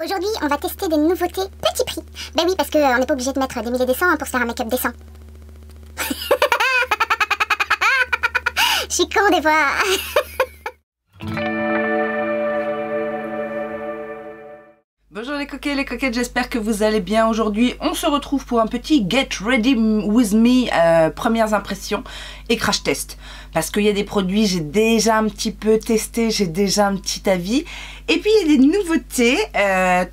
Aujourd'hui, on va tester des nouveautés petit prix. Ben oui, parce qu'on n'est pas obligé de mettre des milliers des cents pour se faire un make-up décent. Je suis con des fois. Bonjour les coquets, les coquettes, j'espère que vous allez bien. Aujourd'hui, on se retrouve pour un petit Get Ready With Me, premières impressions et crash test. Parce qu'il y a des produits, j'ai déjà un petit peu testé, j'ai déjà un petit avis. Et puis il y a des nouveautés,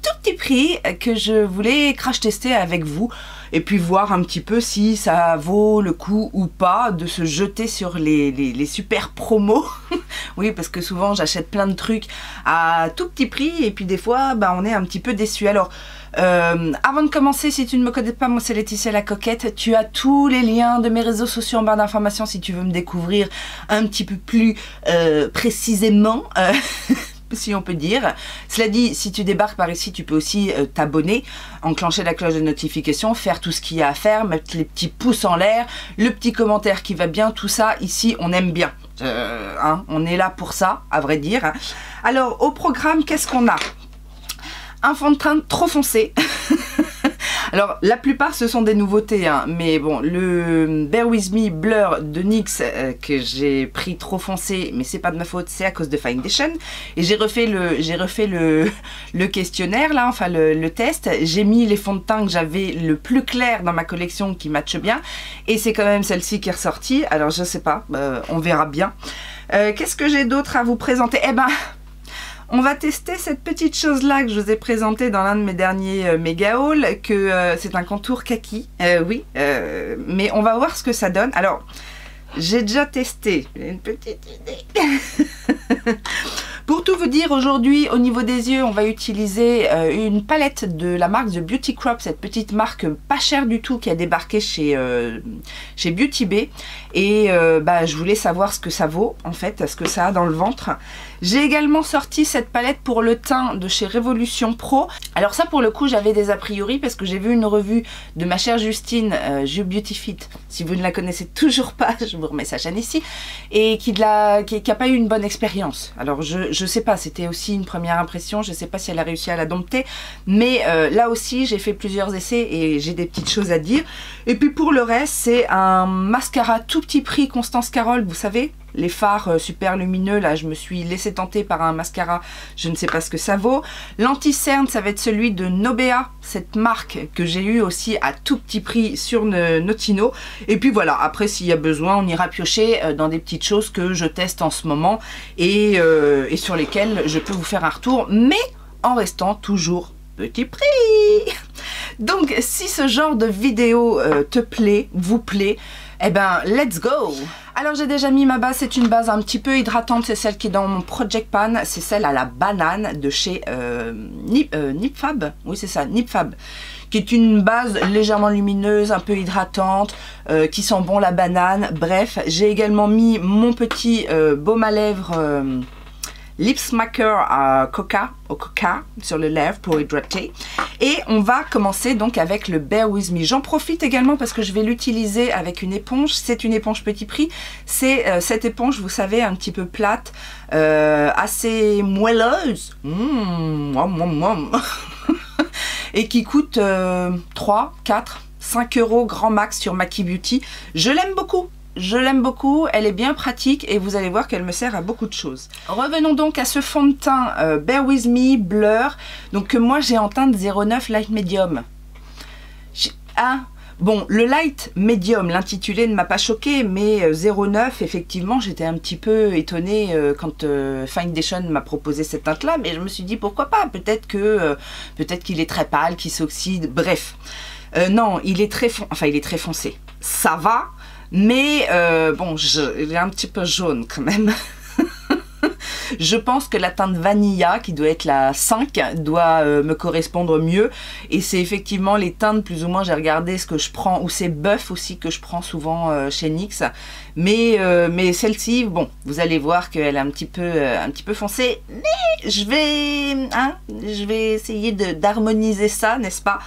tout petit prix, que je voulais crash tester avec vous. Et puis voir un petit peu si ça vaut le coup ou pas de se jeter sur les super promos. Oui, parce que souvent j'achète plein de trucs à tout petit prix et puis des fois bah, on est un petit peu déçu. Alors avant de commencer, si tu ne me connais pas, moi c'est Laetitia la coquette. Tu as tous les liens de mes réseaux sociaux en barre d'informations si tu veux me découvrir un petit peu plus précisément. Si on peut dire. Cela dit, si tu débarques par ici, tu peux aussi t'abonner, enclencher la cloche de notification, faire tout ce qu'il y a à faire, mettre les petits pouces en l'air, le petit commentaire qui va bien, tout ça, ici, on aime bien. On est là pour ça, à vrai dire. Alors, au programme, qu'est-ce qu'on a? Un fond de teint trop foncé. Alors, la plupart, ce sont des nouveautés, hein, mais bon, le Bear With Me Blur de NYX que j'ai pris trop foncé, mais c'est pas de ma faute, c'est à cause de Foundation. Et j'ai refait le questionnaire, là, enfin le test. J'ai mis les fonds de teint que j'avais le plus clair dans ma collection qui matchent bien. Et c'est quand même celle-ci qui est ressortie. Alors, je sais pas, on verra bien. Qu'est-ce que j'ai d'autre à vous présenter? Eh ben... on va tester cette petite chose-là que je vous ai présentée dans l'un de mes derniers méga hauls, que c'est un contour kaki, oui, mais on va voir ce que ça donne. Alors, j'ai déjà testé, j'ai une petite idée. Pour tout vous dire, aujourd'hui, au niveau des yeux, on va utiliser une palette de la marque The Beauty Crop, cette petite marque pas chère du tout qui a débarqué chez Beauty Bay. Et bah, je voulais savoir ce que ça vaut, en fait, ce que ça a dans le ventre. J'ai également sorti cette palette pour le teint de chez Révolution Pro. Alors ça, pour le coup, j'avais des a priori parce que j'ai vu une revue de ma chère Justine, You Beauty Fit. Si vous ne la connaissez toujours pas, je vous remets sa chaîne ici. Et qui n'a pas eu une bonne expérience. Alors je sais pas, c'était aussi une première impression. Je sais pas si elle a réussi à la dompter. Mais là aussi, j'ai fait plusieurs essais et j'ai des petites choses à dire. Et puis pour le reste, c'est un mascara tout petit prix Constance Carole, vous savez, les fards super lumineux. Là, je me suis laissé tenter par un mascara, je ne sais pas ce que ça vaut. L'anti-cerne, ça va être celui de Nobea, cette marque que j'ai eu aussi à tout petit prix sur Notino. Et puis voilà, après s'il y a besoin, on ira piocher dans des petites choses que je teste en ce moment et sur lesquelles je peux vous faire un retour, mais en restant toujours petit prix. Donc si ce genre de vidéo te plaît, vous plaît, eh ben let's go. Alors j'ai déjà mis ma base, c'est une base un petit peu hydratante, c'est celle qui est dans mon Project Pan, c'est celle à la banane de chez Nip Fab, oui c'est ça, Nip Fab, qui est une base légèrement lumineuse, un peu hydratante, qui sent bon la banane. Bref, j'ai également mis mon petit baume à lèvres Lip Smacker à au coca sur le lèvre pour hydrater. Et on va commencer donc avec le Bear With Me. J'en profite également parce que je vais l'utiliser avec une éponge. C'est une éponge petit prix. C'est cette éponge, vous savez, un petit peu plate, assez moelleuse. Et qui coûte 3, 4, 5 euros grand max sur Maki Beauty. Je l'aime beaucoup. Je l'aime beaucoup, elle est bien pratique et vous allez voir qu'elle me sert à beaucoup de choses. Revenons donc à ce fond de teint Bear With Me Blur, donc que moi j'ai en teinte 09 Light Medium. Bon, le Light Medium, l'intitulé ne m'a pas choqué, mais 09, effectivement, j'étais un petit peu étonnée quand Foundation m'a proposé cette teinte-là, mais je me suis dit pourquoi pas, peut-être qu'il est très pâle, qu'il s'oxyde, bref. Non, il est très foncé. Ça va. Mais bon, il est un petit peu jaune quand même. Je pense que la teinte Vanilla, qui doit être la 5, doit me correspondre mieux. Et c'est effectivement les teintes, plus ou moins, j'ai regardé ce que je prends, ou c'est Buff aussi que je prends souvent chez NYX. Mais celle-ci, bon, vous allez voir qu'elle est un petit peu foncée. Mais je vais essayer d'harmoniser ça, n'est-ce pas?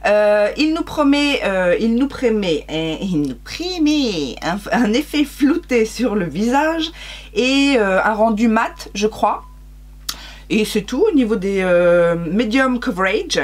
Il nous promet un effet flouté sur le visage et un rendu mat, je crois. Et c'est tout au niveau des medium coverage,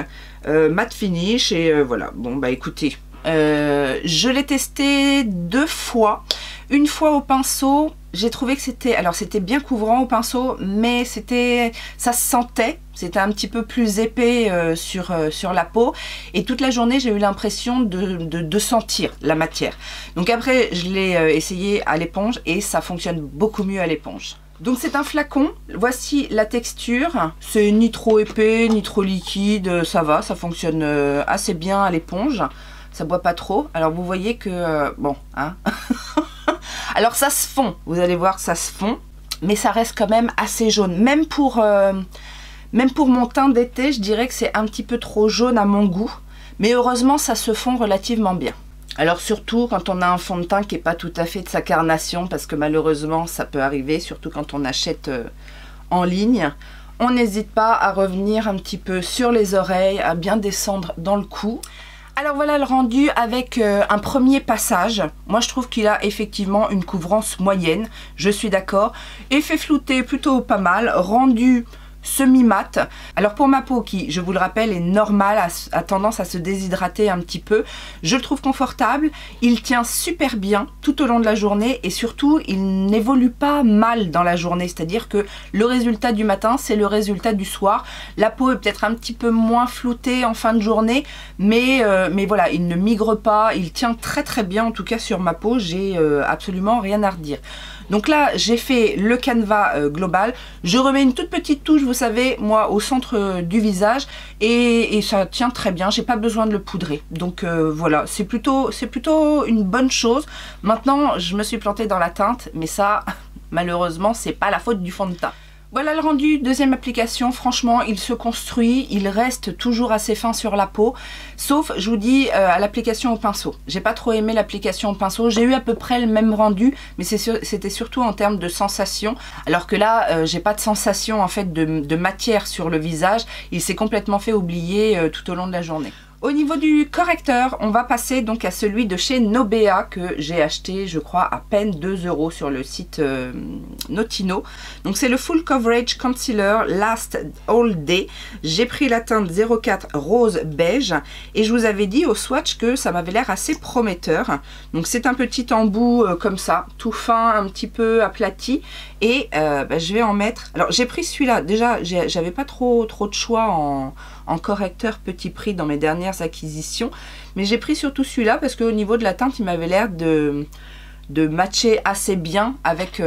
matte finish et voilà. Bon bah écoutez, je l'ai testé 2 fois. Une fois au pinceau, j'ai trouvé que c'était bien couvrant au pinceau, mais ça se sentait, c'était un petit peu plus épais sur la peau, et toute la journée j'ai eu l'impression de sentir la matière. Donc après je l'ai essayé à l'éponge et ça fonctionne beaucoup mieux à l'éponge. Donc c'est un flacon, voici la texture, c'est ni trop épais ni trop liquide, ça va, ça fonctionne assez bien à l'éponge, ça boit pas trop. Alors vous voyez que, bon, hein alors ça se fond, vous allez voir que ça se fond, mais ça reste quand même assez jaune. Même pour mon teint d'été, je dirais que c'est un petit peu trop jaune à mon goût, mais heureusement ça se fond relativement bien. Alors surtout quand on a un fond de teint qui n'est pas tout à fait de sa carnation, parce que malheureusement ça peut arriver, surtout quand on achète en ligne, on n'hésite pas à revenir un petit peu sur les oreilles, à bien descendre dans le cou. Alors voilà le rendu avec un premier passage. Moi je trouve qu'il a effectivement une couvrance moyenne, je suis d'accord. Effet flouté plutôt pas mal, rendu semi-mat. Alors pour ma peau qui, je vous le rappelle, est normale, a tendance à se déshydrater un petit peu, je le trouve confortable, il tient super bien tout au long de la journée et surtout il n'évolue pas mal dans la journée, c'est-à-dire que le résultat du matin c'est le résultat du soir. La peau est peut-être un petit peu moins floutée en fin de journée, mais voilà, il ne migre pas, il tient très très bien en tout cas sur ma peau, j'ai absolument rien à redire. Donc là, j'ai fait le canevas global. Je remets une toute petite touche, vous savez, moi, au centre du visage. Et ça tient très bien. J'ai pas besoin de le poudrer. Donc voilà, c'est plutôt une bonne chose. Maintenant, je me suis plantée dans la teinte. Mais ça, malheureusement, c'est pas la faute du fond de teint. Voilà le rendu, deuxième application, franchement il se construit, il reste toujours assez fin sur la peau, sauf je vous dis à l'application au pinceau. J'ai pas trop aimé l'application au pinceau, j'ai eu à peu près le même rendu, mais c'était surtout en termes de sensation, alors que là j'ai pas de sensation en fait de matière sur le visage, il s'est complètement fait oublier tout au long de la journée. Au niveau du correcteur, on va passer donc à celui de chez Nobea que j'ai acheté, je crois, à peine 2 € sur le site Notino. Donc c'est le Full Coverage Concealer Last All Day. J'ai pris la teinte 04 rose beige et je vous avais dit au swatch que ça m'avait l'air assez prometteur. Donc c'est un petit embout comme ça, tout fin, un petit peu aplati. Et je vais en mettre... Alors j'ai pris celui-là, déjà j'avais pas trop de choix en correcteur petit prix dans mes dernières acquisitions, mais j'ai pris surtout celui-là parce qu'au niveau de la teinte il m'avait l'air de matcher assez bien avec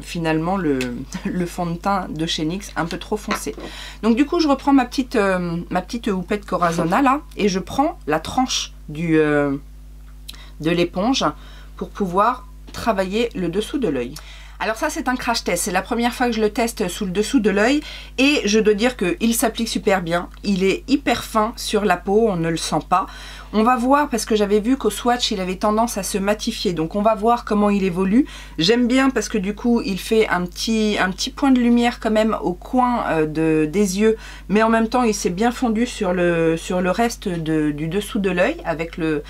finalement le fond de teint de chez NYX un peu trop foncé. Donc du coup je reprends ma petite houppette Corazona là et je prends la tranche de l'éponge pour pouvoir travailler le dessous de l'œil. Alors ça c'est un crash test, c'est la première fois que je le teste sous le dessous de l'œil et je dois dire qu'il s'applique super bien, il est hyper fin sur la peau, on ne le sent pas. On va voir parce que j'avais vu qu'au swatch il avait tendance à se matifier, donc on va voir comment il évolue. J'aime bien parce que du coup il fait un petit point de lumière quand même au coin des yeux, mais en même temps il s'est bien fondu sur le reste du dessous de l'œil avec le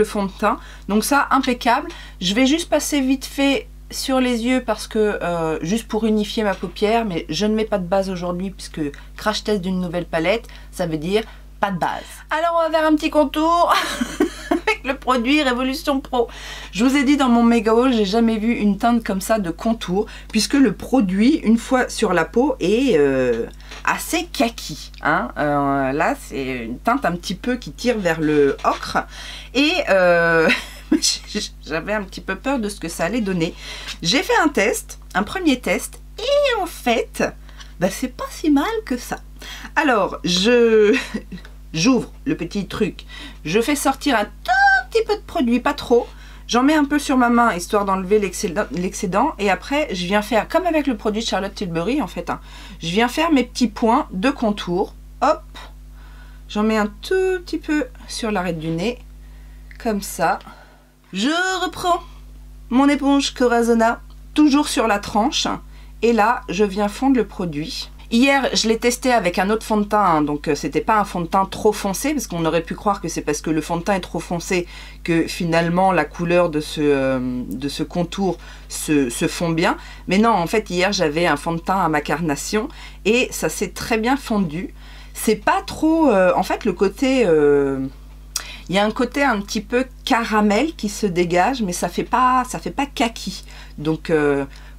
fond de teint. Donc ça impeccable, je vais juste passer vite fait sur les yeux parce que juste pour unifier ma paupière, mais je ne mets pas de base aujourd'hui puisque crash test d'une nouvelle palette, ça veut dire pas de base. Alors on va faire un petit contour avec le produit Révolution Pro. Je vous ai dit dans mon méga haul, j'ai jamais vu une teinte comme ça de contour puisque le produit une fois sur la peau est assez kaki, hein. Là c'est une teinte un petit peu qui tire vers le ocre et j'avais un petit peu peur de ce que ça allait donner. J'ai fait un premier test et en fait c'est pas si mal que ça. Alors j'ouvre le petit truc, je fais sortir un tout petit peu de produit, pas trop, j'en mets un peu sur ma main histoire d'enlever l'excédent et après je viens faire comme avec le produit de Charlotte Tilbury en fait, hein. Je viens faire mes petits points de contour, hop, j'en mets un tout petit peu sur l'arête du nez comme ça. Je reprends mon éponge Corazona, toujours sur la tranche, et là je viens fondre le produit. Hier, je l'ai testé avec un autre fond de teint, hein, donc c'était pas un fond de teint trop foncé, parce qu'on aurait pu croire que c'est parce que le fond de teint est trop foncé que finalement la couleur de ce contour se fond bien. Mais non, en fait, hier, j'avais un fond de teint à ma carnation et ça s'est très bien fondu. C'est pas trop... en fait, le côté... il y a un côté un petit peu caramel qui se dégage, mais ça fait pas kaki. Donc...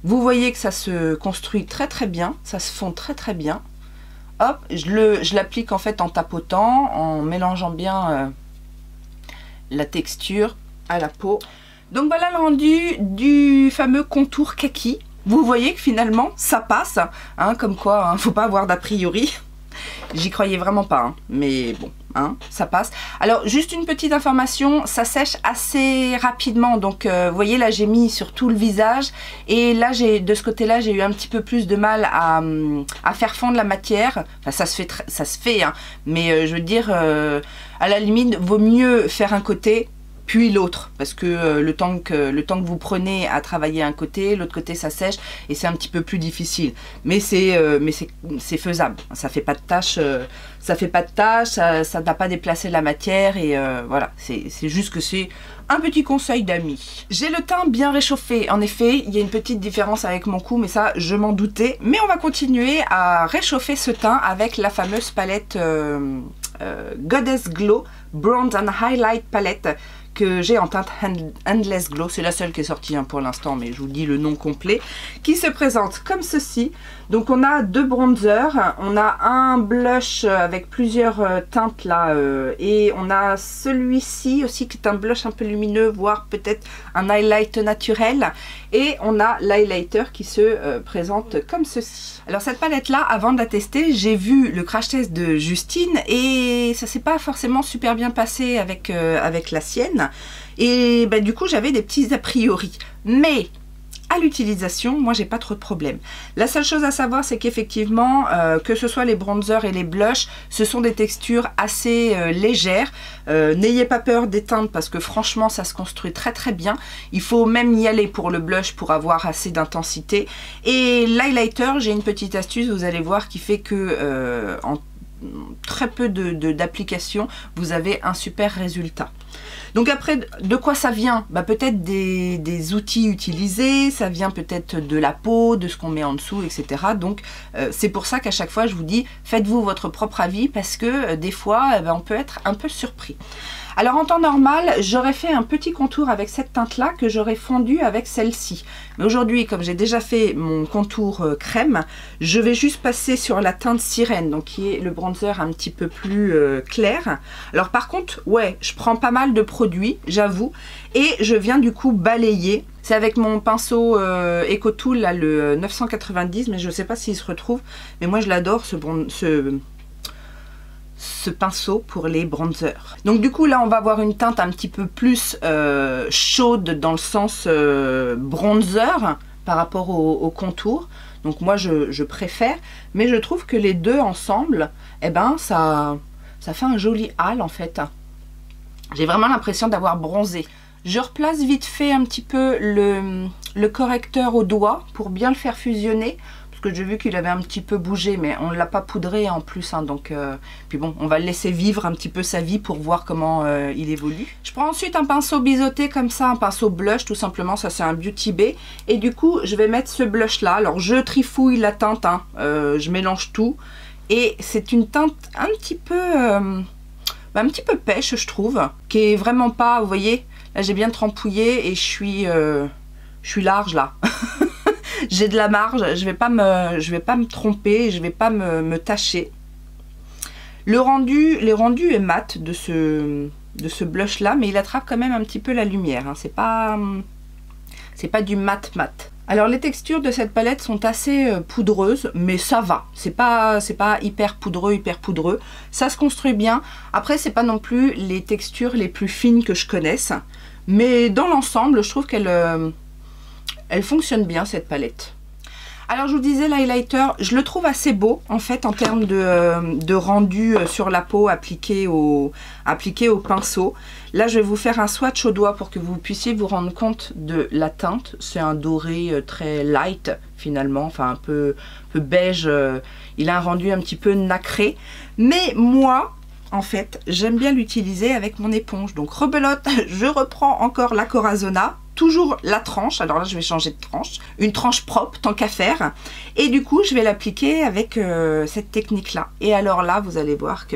vous voyez que ça se construit très très bien, ça se fond très très bien. Hop, je l'applique en fait en tapotant, en mélangeant bien la texture à la peau. Donc voilà le rendu du fameux contour kaki. Vous voyez que finalement ça passe, hein, comme quoi, hein, faut pas avoir d'a priori. J'y croyais vraiment pas, hein, mais bon, hein, ça passe. Alors, juste une petite information, ça sèche assez rapidement. Donc, vous voyez, là, j'ai mis sur tout le visage. Et là, de ce côté-là, j'ai eu un petit peu plus de mal à faire fondre la matière. Enfin, ça se fait, hein, mais je veux dire, à la limite, vaut mieux faire un côté puis l'autre, parce que le temps que vous prenez à travailler un côté, l'autre côté ça sèche et c'est un petit peu plus difficile. Mais c'est faisable. Ça fait pas de tâche, ça n'a pas déplacé la matière et voilà. C'est juste que c'est un petit conseil d'amis. J'ai le teint bien réchauffé. En effet, il y a une petite différence avec mon cou, mais ça, je m'en doutais. Mais on va continuer à réchauffer ce teint avec la fameuse palette Goddess Glow Bronze and Highlight Palette que j'ai en teinte Endless Glow. C'est la seule qui est sortie, hein, pour l'instant, mais je vous dis le nom complet, qui se présente comme ceci. Donc on a deux bronzers, on a un blush avec plusieurs teintes là, et on a celui-ci aussi qui est un blush un peu lumineux, voire peut-être un highlight naturel, et on a l'highlighter qui se présente comme ceci. Alors cette palette là, avant de la tester, j'ai vu le crash test de Justine et ça s'est pas forcément super bien passé avec la sienne, et bah, du coup j'avais des petits a priori, mais à l'utilisation, moi j'ai pas trop de problème. La seule chose à savoir, c'est qu'effectivement, que ce soit les bronzers et les blushs, ce sont des textures assez légères. N'ayez pas peur d'éteindre parce que franchement ça se construit très très bien. Il faut même y aller pour le blush pour avoir assez d'intensité. Et l'highlighter, j'ai une petite astuce, vous allez voir, qui fait que en très peu d'applications, vous avez un super résultat. Donc après, de quoi ça vient? Bah, peut-être des outils utilisés, ça vient peut-être de la peau, de ce qu'on met en dessous, etc. Donc c'est pour ça qu'à chaque fois je vous dis, faites-vous votre propre avis, parce que des fois on peut être un peu surpris. Alors en temps normal, j'aurais fait un petit contour avec cette teinte-là que j'aurais fondu avec celle-ci. Mais aujourd'hui, comme j'ai déjà fait mon contour crème, je vais juste passer sur la teinte sirène, donc qui est le bronzer un petit peu plus clair. Alors par contre, ouais, je prends pas mal de produits, j'avoue, et je viens du coup balayer. C'est avec mon pinceau EcoTool, là, le 990, mais je ne sais pas s'il se retrouve, mais moi je l'adore, ce pinceau pour les bronzers. Donc du coup là on va avoir une teinte un petit peu plus chaude dans le sens bronzer par rapport au contour. Donc moi je préfère, mais je trouve que les deux ensemble, eh ben ça fait un joli hâle en fait. J'ai vraiment l'impression d'avoir bronzé. Je replace vite fait un petit peu le correcteur au doigt pour bien le faire fusionner. Parce que j'ai vu qu'il avait un petit peu bougé, mais on ne l'a pas poudré en plus, hein, donc puis bon, on va le laisser vivre un petit peu sa vie pour voir comment il évolue. Je prends ensuite un pinceau biseauté comme ça, un pinceau blush tout simplement, ça c'est un Beauty Bay, et du coup je vais mettre ce blush là. Alors je trifouille la teinte, hein, je mélange tout, et c'est une teinte un petit peu pêche, je trouve, qui est vraiment pas, vous voyez, là j'ai bien trempouillé et je suis large là. J'ai de la marge, je vais pas me tromper, je vais pas me tâcher. Les rendus est mat de ce blush là, mais il attrape quand même un petit peu la lumière, hein. C'est pas du mat. Alors les textures de cette palette sont assez poudreuses, mais ça va. C'est pas hyper poudreux. Ça se construit bien. Après c'est pas non plus les textures les plus fines que je connaisse, mais dans l'ensemble je trouve qu'elle fonctionne bien cette palette. Alors je vous disais, l'highlighter, je le trouve assez beau en fait en termes de rendu sur la peau appliqué au pinceau. Là je vais vous faire un swatch au doigt pour que vous puissiez vous rendre compte de la teinte. C'est un doré très light finalement, enfin un peu beige. Il a un rendu un petit peu nacré. Mais moi, en fait, j'aime bien l'utiliser avec mon éponge. Donc rebelote, je reprends encore la Corazona. Toujours la tranche, alors là je vais changer de tranche, une tranche propre tant qu'à faire, et du coup je vais l'appliquer avec cette technique là, et alors là vous allez voir que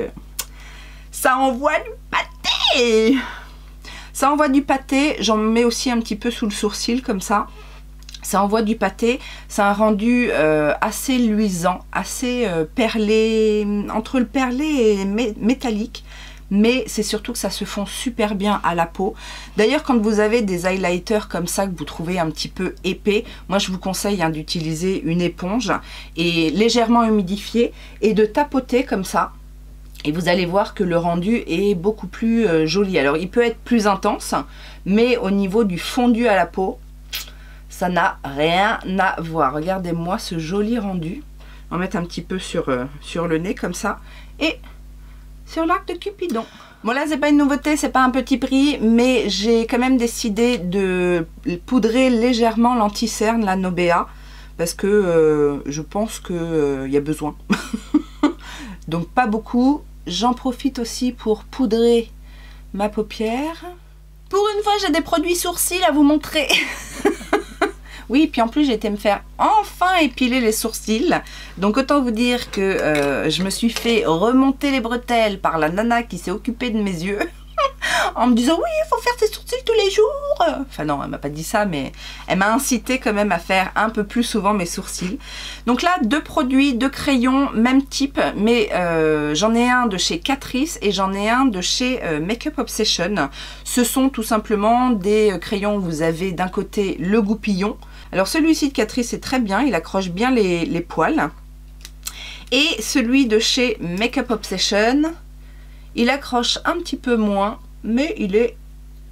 ça envoie du pâté, ça envoie du pâté. J'en mets aussi un petit peu sous le sourcil comme ça, ça envoie du pâté. C'est un rendu assez luisant, assez perlé, entre le perlé et métallique. Mais c'est surtout que ça se fond super bien à la peau. D'ailleurs, quand vous avez des highlighters comme ça que vous trouvez un petit peu épais, moi je vous conseille d'utiliser une éponge et légèrement humidifiée et de tapoter comme ça. Et vous allez voir que le rendu est beaucoup plus joli. Alors il peut être plus intense, mais au niveau du fondu à la peau, ça n'a rien à voir. Regardez-moi ce joli rendu. On va mettre un petit peu sur le nez comme ça. Et sur l'arc de Cupidon. Bon là c'est pas une nouveauté, c'est pas un petit prix, mais j'ai quand même décidé de poudrer légèrement l'anti-cerne, la Nobea, parce que je pense qu'il y a besoin. Donc pas beaucoup. J'en profite aussi pour poudrer ma paupière. Pour une fois j'ai des produits sourcils à vous montrer. Oui, puis en plus j'ai été me faire enfin épiler les sourcils. Donc autant vous dire que je me suis fait remonter les bretelles par la nana qui s'est occupée de mes yeux. En me disant oui, il faut faire ses sourcils tous les jours. Enfin non, elle m'a pas dit ça, mais elle m'a incité quand même à faire un peu plus souvent mes sourcils. Donc là, 2 produits, 2 crayons, même type, mais j'en ai un de chez Catrice et j'en ai un de chez Makeup Obsession. Ce sont tout simplement des crayons où vous avez d'un côté le goupillon. Alors celui-ci de Catrice est très bien, il accroche bien les poils. Et celui de chez Makeup Obsession, il accroche un petit peu moins, mais il est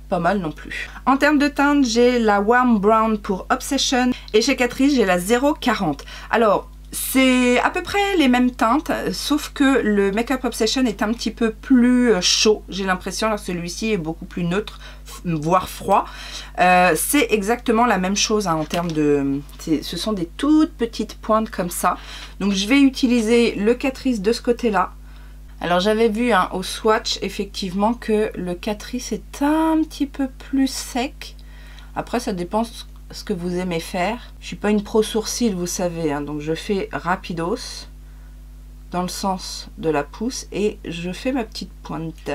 pas mal non plus. En termes de teinte, j'ai la Warm Brown pour Obsession et chez Catrice, j'ai la 040. Alors, c'est à peu près les mêmes teintes, sauf que le Makeup Obsession est un petit peu plus chaud, j'ai l'impression, alors celui-ci est beaucoup plus neutre, voire froid. C'est exactement la même chose en termes de... Ce sont des toutes petites pointes comme ça. Donc je vais utiliser le Catrice de ce côté-là. Alors j'avais vu au swatch effectivement que le Catrice est un petit peu plus sec. Après ça dépend ce que vous aimez faire. Je suis pas une pro sourcil, vous savez, donc je fais rapidos dans le sens de la pousse et je fais ma petite pointe.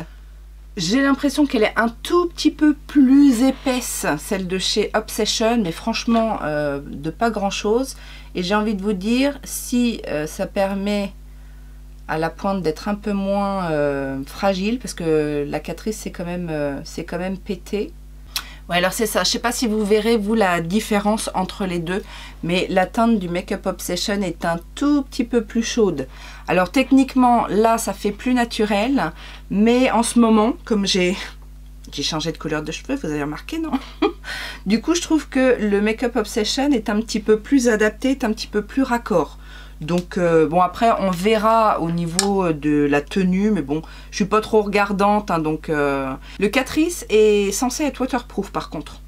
J'ai l'impression qu'elle est un tout petit peu plus épaisse, celle de chez Obsession, mais franchement de pas grand chose. Et j'ai envie de vous dire, si ça permet à la pointe d'être un peu moins fragile, parce que la Catrice c'est quand même pété. Ouais, alors c'est ça, je sais pas si vous verrez vous la différence entre les deux, mais la teinte du Makeup Obsession est un tout petit peu plus chaude. Alors techniquement là ça fait plus naturel, mais en ce moment comme j'ai changé de couleur de cheveux, vous avez remarqué, non? Du coup je trouve que le Makeup Obsession est un petit peu plus adapté, est un petit peu plus raccord. Donc bon, après on verra au niveau de la tenue, mais bon je suis pas trop regardante, donc le Catrice est censé être waterproof par contre.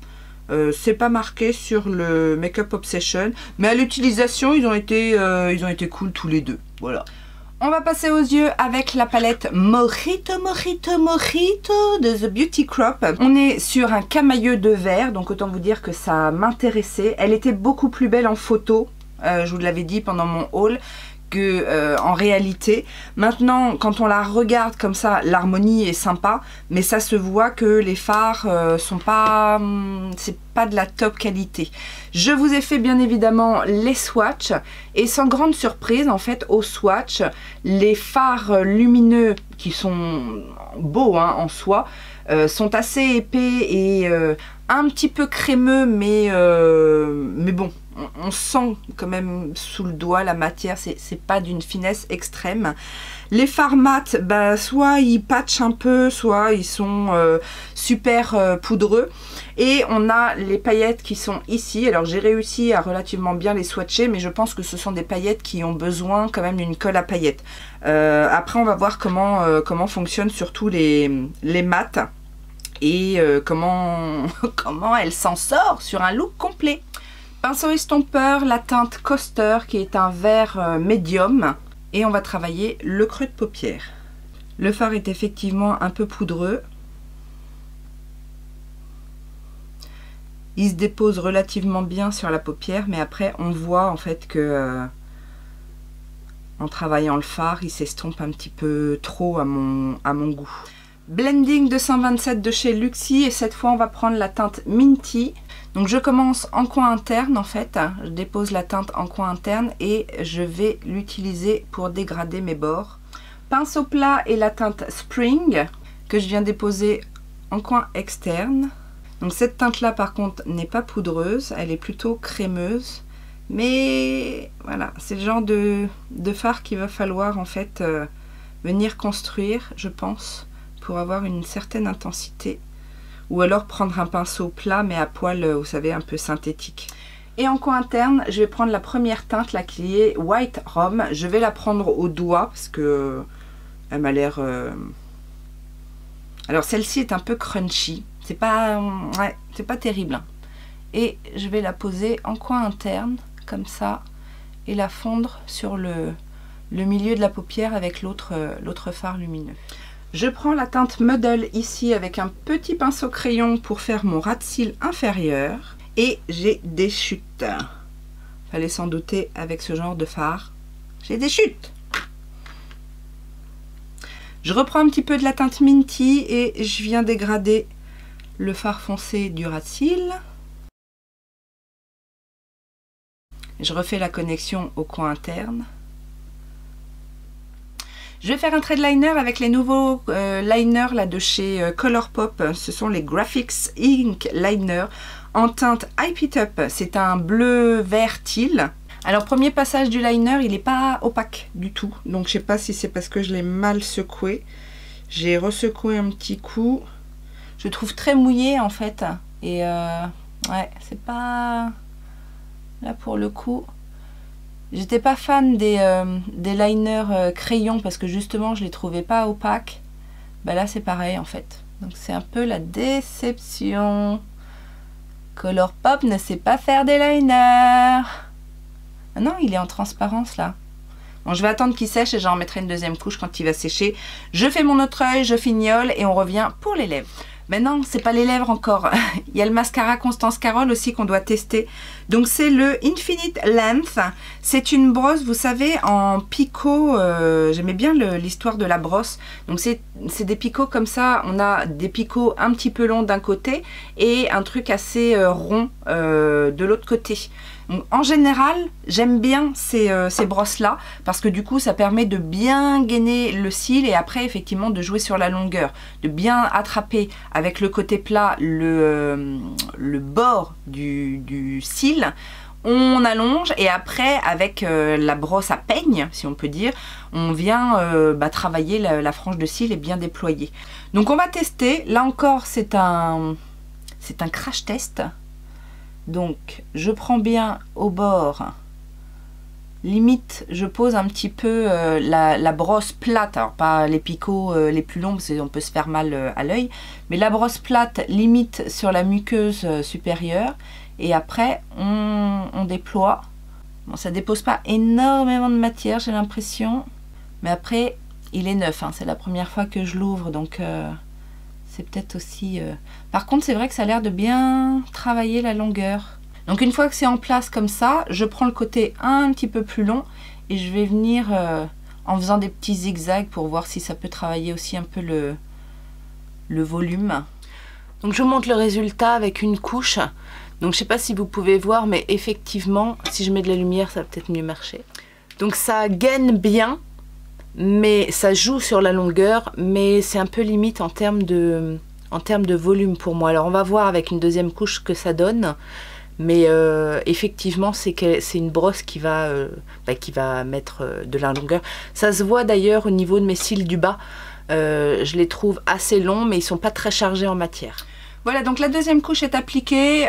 C'est pas marqué sur le Makeup Obsession, mais à l'utilisation ils ont été cool tous les deux. Voilà. On va passer aux yeux avec la palette Mojito de The Beauty Crop. On est sur un camailleux de vert, donc autant vous dire que ça m'intéressait. Elle était beaucoup plus belle en photo. Je vous l'avais dit pendant mon haul que en réalité. Maintenant quand on la regarde comme ça, l'harmonie est sympa, mais ça se voit que les fards sont pas, c'est pas de la top qualité. Je vous ai fait bien évidemment les swatchs et sans grande surprise en fait au swatch, les fards lumineux qui sont beaux en soi sont assez épais et un petit peu crémeux, mais bon, on sent quand même sous le doigt la matière, c'est pas d'une finesse extrême. Les fards mat, bah, soit ils patchent un peu, soit ils sont super poudreux. Et on a les paillettes qui sont ici. Alors j'ai réussi à relativement bien les swatcher, mais je pense que ce sont des paillettes qui ont besoin quand même d'une colle à paillettes. Après on va voir comment fonctionnent surtout les mats et comment elle s'en sort sur un look complet. Pinceau estompeur, la teinte Coaster qui est un vert médium. Et on va travailler le creux de paupière. Le fard est effectivement un peu poudreux. Il se dépose relativement bien sur la paupière, mais après on voit en fait que en travaillant le fard, il s'estompe un petit peu trop à mon goût. Blending 227 de chez Luxie, et cette fois on va prendre la teinte Minty. Donc je commence en coin interne en fait, je dépose la teinte en coin interne et je vais l'utiliser pour dégrader mes bords. Pinceau plat et la teinte Spring que je viens déposer en coin externe. Donc cette teinte là par contre n'est pas poudreuse, elle est plutôt crémeuse. Mais voilà, c'est le genre de fard qu'il va falloir en fait venir construire, je pense, pour avoir une certaine intensité. Ou alors prendre un pinceau plat mais à poil, vous savez, un peu synthétique. Et en coin interne, je vais prendre la première teinte là qui est White Rum. Je vais la prendre au doigt parce que elle m'a l'air... Alors celle-ci est un peu crunchy. C'est pas terrible. Hein. Et je vais la poser en coin interne, comme ça, et la fondre sur le milieu de la paupière avec l'autre fard lumineux. Je prends la teinte Muddle ici avec un petit pinceau crayon pour faire mon ras de cils inférieur. Et j'ai des chutes. Fallait s'en douter avec ce genre de fard. J'ai des chutes. Je reprends un petit peu de la teinte Minty et je viens dégrader le fard foncé du ras de cils. Je refais la connexion au coin interne. Je vais faire un trait de liner avec les nouveaux liners là, de chez Colourpop. Ce sont les Graphics Ink Liner en teinte Hype It Up. C'est un bleu vert teal. Alors premier passage du liner, il n'est pas opaque du tout. Donc je sais pas si c'est parce que je l'ai mal secoué. J'ai ressecoué un petit coup. Je le trouve très mouillé en fait. Et ouais, c'est pas... Là pour le coup... J'étais pas fan des liners crayons parce que justement je les trouvais pas opaques. Bah là c'est pareil en fait. Donc c'est un peu la déception. Colourpop ne sait pas faire des liners. Ah non, il est en transparence là. Bon, je vais attendre qu'il sèche et j'en remettrai une deuxième couche quand il va sécher. Je fais mon autre œil, je fignole et on revient pour les lèvres. Mais non, c'est pas les lèvres encore. Il y a le mascara Constance Carole aussi qu'on doit tester. Donc c'est le Infinite Length. C'est une brosse, vous savez, en picot. J'aimais bien l'histoire de la brosse. Donc c'est des picots comme ça. On a des picots un petit peu longs d'un côté et un truc assez rond de l'autre côté. Donc, en général, j'aime bien ces brosses-là parce que du coup, ça permet de bien gainer le cil et après, effectivement, de jouer sur la longueur, de bien attraper avec le côté plat le bord du cil. On allonge et après, avec la brosse à peigne, si on peut dire, on vient travailler la frange de cils et bien déployer. Donc, on va tester. Là encore, c'est un crash test. Donc, je prends bien au bord, limite, je pose un petit peu la brosse plate, alors pas les picots les plus longs, parce qu'on peut se faire mal à l'œil, mais la brosse plate limite sur la muqueuse supérieure, et après, on déploie. Bon, ça dépose pas énormément de matière, j'ai l'impression, mais après, il est neuf, hein, c'est la première fois que je l'ouvre, donc... c'est peut-être aussi... Par contre, c'est vrai que ça a l'air de bien travailler la longueur. Donc, une fois que c'est en place comme ça, je prends le côté un petit peu plus long et je vais venir en faisant des petits zigzags pour voir si ça peut travailler aussi un peu le volume. Donc, je vous montre le résultat avec une couche. Donc, je ne sais pas si vous pouvez voir, mais effectivement, si je mets de la lumière, ça va peut-être mieux marcher. Donc, ça gaine bien. Mais ça joue sur la longueur, mais c'est un peu limite en termes de volume pour moi. Alors on va voir avec une deuxième couche ce que ça donne. Mais effectivement, c'est une brosse qui va mettre de la longueur. Ça se voit d'ailleurs au niveau de mes cils du bas. Je les trouve assez longs, mais ils sont pas très chargés en matière. Voilà, donc la deuxième couche est appliquée.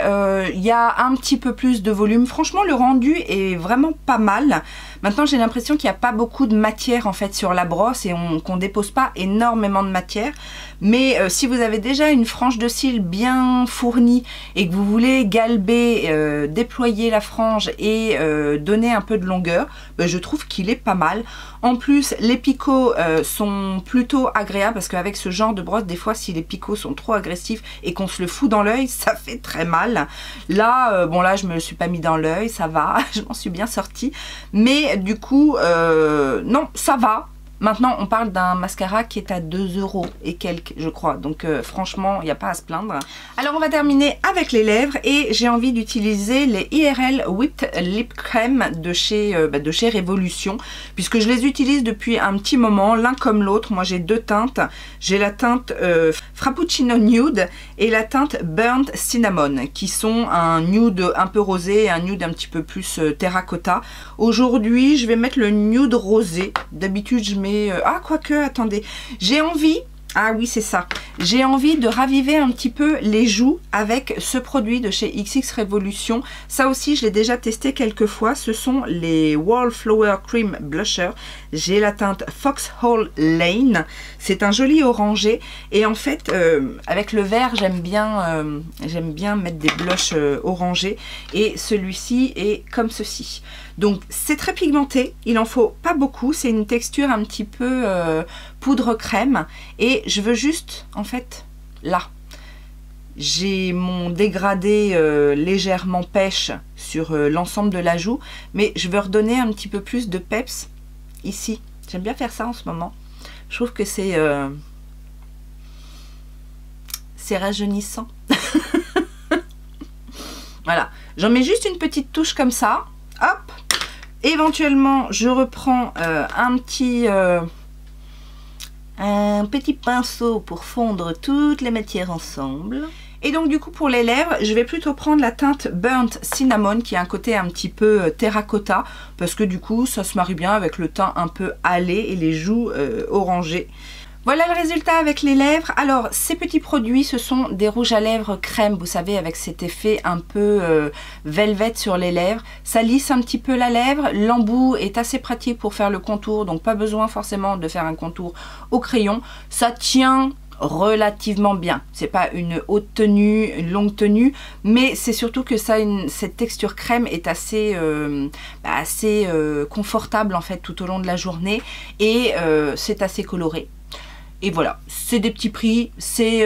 Il y a un petit peu plus de volume. Franchement, le rendu est vraiment pas mal. Maintenant, j'ai l'impression qu'il n'y a pas beaucoup de matière en fait sur la brosse et qu'on dépose pas énormément de matière. Mais si vous avez déjà une frange de cils bien fournie et que vous voulez galber, déployer la frange et donner un peu de longueur, je trouve qu'il est pas mal. En plus, les picots sont plutôt agréables parce qu'avec ce genre de brosse, des fois, si les picots sont trop agressifs et qu'on se le fout dans l'œil, ça fait très mal. Là, bon là, je me le suis pas mis dans l'œil, ça va, je m'en suis bien sortie. Mais du coup, non, ça va. Maintenant, on parle d'un mascara qui est à 2 € et quelques, je crois. Donc, franchement, il n'y a pas à se plaindre. Alors, on va terminer avec les lèvres. Et j'ai envie d'utiliser les IRL Whipped Lip Cream de chez Révolution. Puisque je les utilise depuis un petit moment, l'un comme l'autre. Moi, j'ai deux teintes. J'ai la teinte Frappuccino Nude et la teinte Burnt Cinnamon. Qui sont un nude un peu rosé et un nude un petit peu plus terracotta. Aujourd'hui, je vais mettre le nude rosé. D'habitude, je mets ah, quoique, attendez, j'ai envie, ah oui, c'est ça, j'ai envie de raviver un petit peu les joues avec ce produit de chez XX Révolution. Ça aussi, je l'ai déjà testé quelques fois. Ce sont les Wallflower Cream Blusher. J'ai la teinte Foxhole Lane. C'est un joli orangé. Et en fait, avec le vert, j'aime bien mettre des blushs orangés. Et celui-ci est comme ceci. Donc, c'est très pigmenté. Il en faut pas beaucoup. C'est une texture un petit peu poudre crème. Et je veux juste, en fait, là, j'ai mon dégradé légèrement pêche sur l'ensemble de la joue. Mais je veux redonner un petit peu plus de peps ici. J'aime bien faire ça en ce moment. Je trouve que c'est rajeunissant. Voilà. J'en mets juste une petite touche comme ça. Hop. Éventuellement, je reprends un petit pinceau pour fondre toutes les matières ensemble. Et donc du coup pour les lèvres, je vais plutôt prendre la teinte Burnt Cinnamon qui a un côté un petit peu terracotta parce que du coup ça se marie bien avec le teint un peu hâlé et les joues orangées. Voilà le résultat avec les lèvres. Alors ces petits produits, ce sont des rouges à lèvres crème, vous savez, avec cet effet un peu velvet sur les lèvres. Ça lisse un petit peu la lèvre. L'embout est assez pratique pour faire le contour, donc pas besoin forcément de faire un contour au crayon. Ça tient relativement bien. C'est pas une haute tenue, une longue tenue, mais c'est surtout que ça, cette texture crème est assez confortable en fait tout au long de la journée et c'est assez coloré. Et voilà, c'est des petits prix, c'est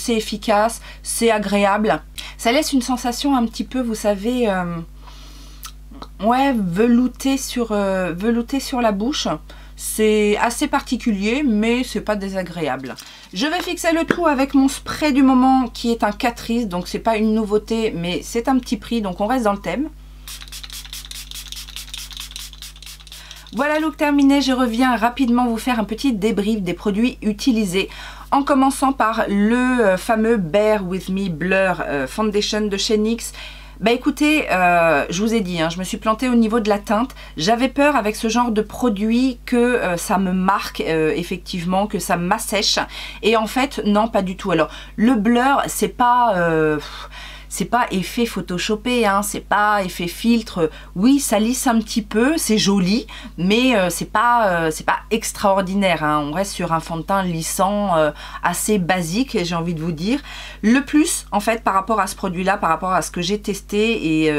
efficace, c'est agréable. Ça laisse une sensation un petit peu, vous savez, ouais, velouté sur la bouche. C'est assez particulier, mais c'est pas désagréable. Je vais fixer le tout avec mon spray du moment qui est un Catrice, donc c'est pas une nouveauté, mais c'est un petit prix, donc on reste dans le thème. Voilà, look terminé, je reviens rapidement vous faire un petit débrief des produits utilisés. En commençant par le fameux Bear With Me Blur Foundation de chez NYX. Bah écoutez, je vous ai dit, hein, je me suis plantée au niveau de la teinte. J'avais peur avec ce genre de produit que ça me marque effectivement, que ça m'assèche. Et en fait, non, pas du tout. Alors, le blur, c'est pas effet photoshopé, hein, c'est pas effet filtre. Oui, ça lisse un petit peu, c'est joli, mais c'est pas extraordinaire, hein. On reste sur un fond de teint lissant assez basique, j'ai envie de vous dire. Le plus, en fait, par rapport à ce produit-là, par rapport à ce que j'ai testé et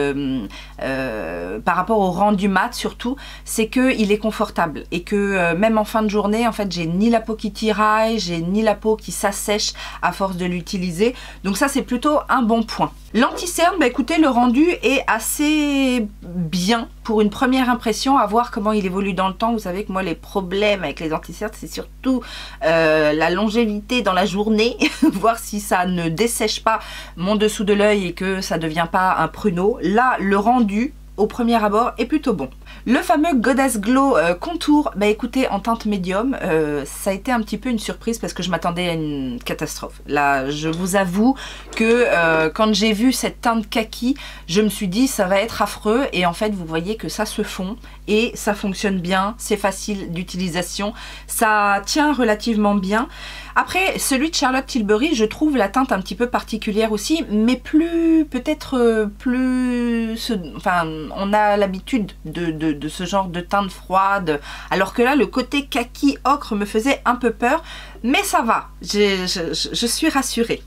par rapport au rendu mat surtout, c'est qu'il est confortable et que même en fin de journée, en fait, j'ai ni la peau qui tiraille, j'ai ni la peau qui s'assèche à force de l'utiliser. Donc ça, c'est plutôt un bon point. L'anti-cerne, bah écoutez, le rendu est assez bien pour une première impression, à voir comment il évolue dans le temps. Vous savez que moi, les problèmes avec les anti-cernes, c'est surtout la longévité dans la journée, voir si ça ne dessèche pas mon dessous de l'œil et que ça ne devient pas un pruneau. Là, le rendu au premier abord est plutôt bon. Le fameux Goddess Glow Contour, bah écoutez, en teinte médium, ça a été un petit peu une surprise parce que je m'attendais à une catastrophe. Là, je vous avoue que quand j'ai vu cette teinte kaki, je me suis dit ça va être affreux, et en fait vous voyez que ça se fond et ça fonctionne bien, c'est facile d'utilisation, ça tient relativement bien. Après, celui de Charlotte Tilbury, je trouve la teinte un petit peu particulière aussi, mais peut-être plus... Enfin, on a l'habitude de ce genre de teinte froide, alors que là, le côté kaki ocre me faisait un peu peur, mais ça va, je suis rassurée.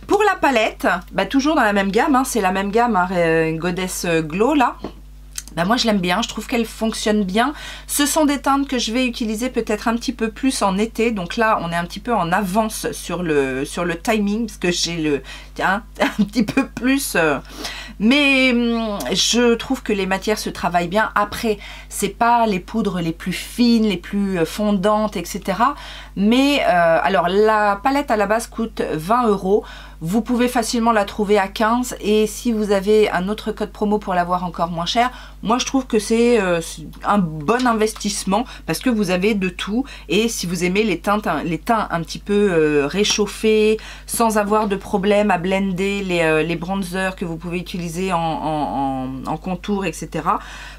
Pour la palette, bah, toujours dans la même gamme, hein, c'est la même gamme, hein, Goddess Glow là. Ben moi je l'aime bien, je trouve qu'elle fonctionne bien. Ce sont des teintes que je vais utiliser peut-être un petit peu plus en été. Donc là on est un petit peu en avance sur le timing, parce que j'ai un petit peu plus... Mais je trouve que les matières se travaillent bien. Après, c'est pas les poudres les plus fines, les plus fondantes, etc. Mais alors la palette à la base coûte 20 €. Vous pouvez facilement la trouver à 15, et si vous avez un autre code promo pour l'avoir encore moins cher, moi je trouve que c'est un bon investissement parce que vous avez de tout. Et si vous aimez les teints un petit peu réchauffés, sans avoir de problème à blender les bronzers que vous pouvez utiliser en contour, etc.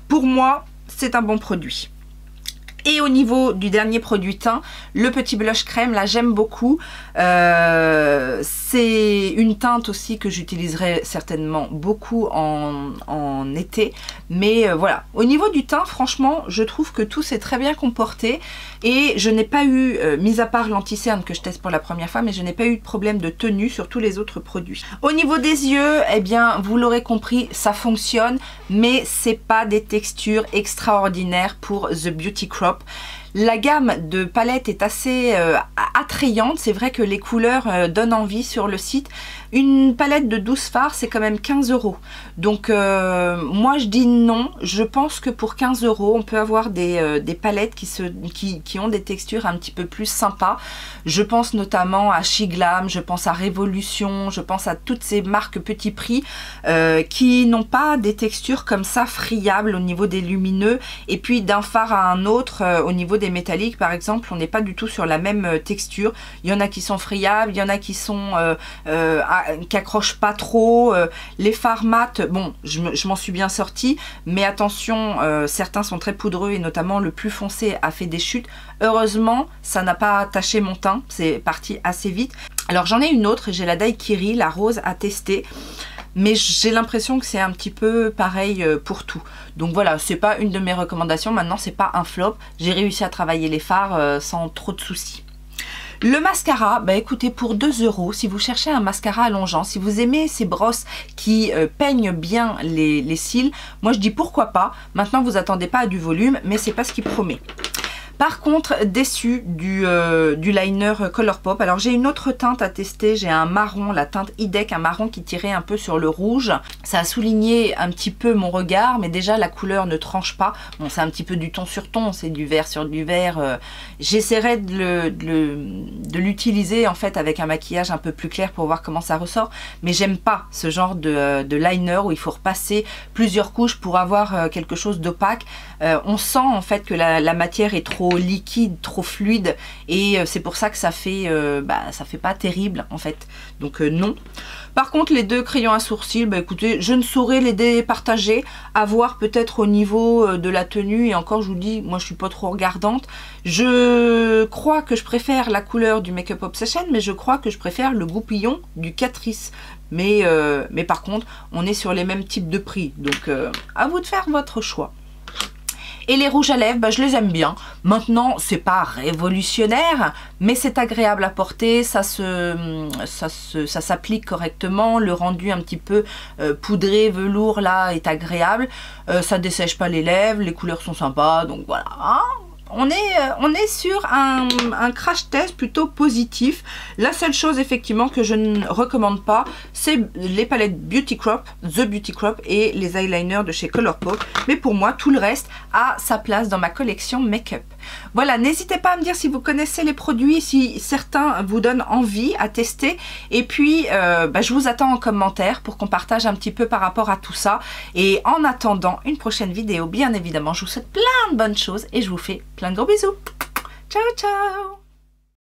Pour moi, c'est un bon produit. Et au niveau du dernier produit teint, le petit blush crème, là j'aime beaucoup. C'est une teinte aussi que j'utiliserai certainement beaucoup en été. Mais voilà, au niveau du teint, franchement, je trouve que tout s'est très bien comporté. Et je n'ai pas eu, mis à part l'anti-cerne que je teste pour la première fois, mais je n'ai pas eu de problème de tenue sur tous les autres produits. Au niveau des yeux, eh bien, vous l'aurez compris, ça fonctionne, mais c'est pas des textures extraordinaires pour The Beauty Crop. La gamme de palettes est assez attrayante, c'est vrai que les couleurs donnent envie sur le site. Une palette de 12 fards, c'est quand même 15 €. Donc moi je dis non, je pense que pour 15 € on peut avoir des palettes qui ont des textures un petit peu plus sympas. Je pense notamment à She Glam, je pense à Révolution, je pense à toutes ces marques petit prix qui n'ont pas des textures comme ça friables au niveau des lumineux, et puis d'un fard à un autre au niveau des métalliques par exemple, on n'est pas du tout sur la même texture. Il y en a qui sont friables, il y en a qui sont qui accrochent pas trop. Les fards mat, bon, je m'en suis bien sortie, mais attention, certains sont très poudreux et notamment le plus foncé a fait des chutes. Heureusement, ça n'a pas taché mon teint, c'est parti assez vite. Alors j'en ai une autre, j'ai la Daiquiri, la rose à tester. Mais j'ai l'impression que c'est un petit peu pareil pour tout. Donc voilà, c'est pas une de mes recommandations. Maintenant, c'est pas un flop. J'ai réussi à travailler les fards sans trop de soucis. Le mascara, bah écoutez, pour 2 €, si vous cherchez un mascara allongeant, si vous aimez ces brosses qui peignent bien les cils, moi je dis pourquoi pas. Maintenant, vous attendez pas à du volume, mais c'est pas ce qui promet. Par contre, déçu du liner Colourpop. Alors j'ai une autre teinte à tester, j'ai un marron, la teinte Idec, un marron qui tirait un peu sur le rouge. Ça a souligné un petit peu mon regard, mais déjà la couleur ne tranche pas. Bon, c'est un petit peu du ton sur ton, c'est du vert sur du vert. J'essaierai de l'utiliser en fait avec un maquillage un peu plus clair pour voir comment ça ressort. Mais j'aime pas ce genre de liner où il faut repasser plusieurs couches pour avoir quelque chose d'opaque. On sent en fait que la matière est trop liquide, trop fluide, et c'est pour ça que ça fait pas terrible en fait. Donc non. Par contre, les deux crayons à sourcils, bah écoutez, je ne saurais les départager, à voir peut-être au niveau de la tenue, et encore je vous dis, moi je suis pas trop regardante. Je crois que je préfère la couleur du Make Up Obsession, mais je crois que je préfère le goupillon du Catrice. Mais par contre, on est sur les mêmes types de prix, donc à vous de faire votre choix. Et les rouges à lèvres, bah, je les aime bien. Maintenant, c'est pas révolutionnaire, mais c'est agréable à porter, ça s'applique correctement. Le rendu un petit peu poudré, velours, là, est agréable. Ça dessèche pas les lèvres, les couleurs sont sympas, donc voilà. Hein, on est sur un crash test plutôt positif. La seule chose effectivement que je ne recommande pas, c'est les palettes Beauty Crop, The Beauty Crop et les eyeliners de chez Colourpop. Mais pour moi, tout le reste a sa place dans ma collection make-up. Voilà, n'hésitez pas à me dire si vous connaissez les produits, si certains vous donnent envie à tester. Et puis, je vous attends en commentaire pour qu'on partage un petit peu par rapport à tout ça. Et en attendant une prochaine vidéo, bien évidemment, je vous souhaite plein de bonnes choses et je vous fais plein de gros bisous. Ciao, ciao!